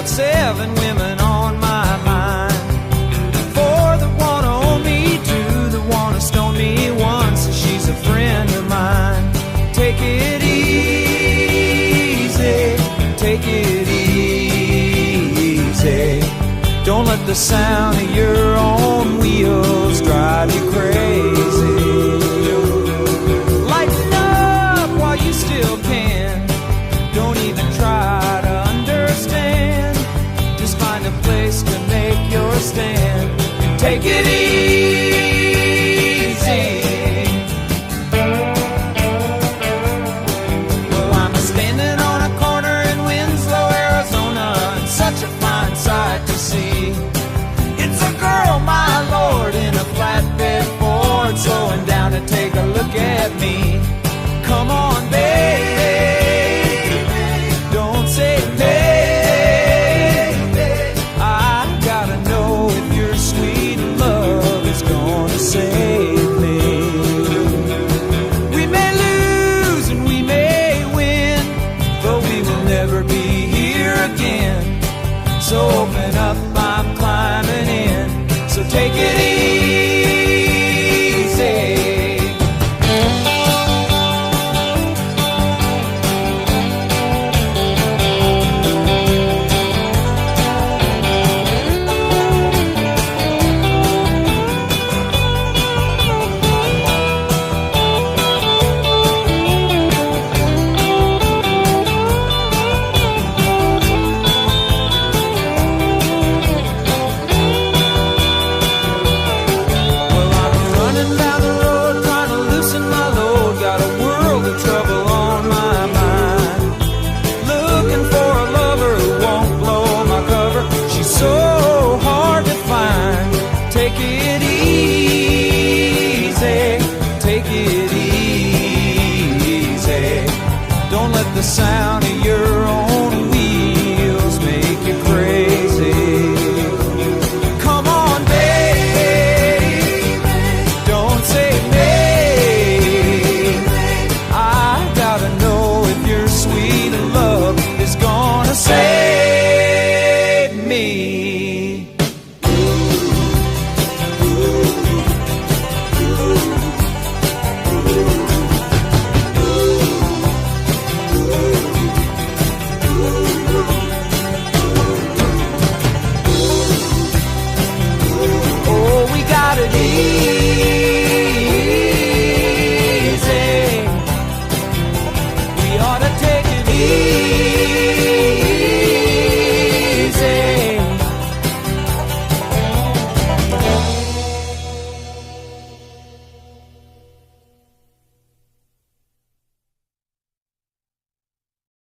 got 7 women on my mind. 4 that wanna own me, 2 that wanna stone me, 1 says she's a friend of mine. Take it easy, take it easy. Don't let the sound of your own wheels drive you crazy. Lighten up while you still can. Don't even try to understand. Just find a place to make your stand. Take it easy. Well, I'm standing on a corner in Winslow, Arizona, and such a fine sight to see. It's a girl, my lord, in a flatbed Ford, slowing down to take a look at me. Come on, baby, don't say baby. I gotta know if your sweet love is gonna save me. We may lose and we may win, but we will never be here again. So open up, I'm climbing in. So take it easy. Take it easy. Don't let the sound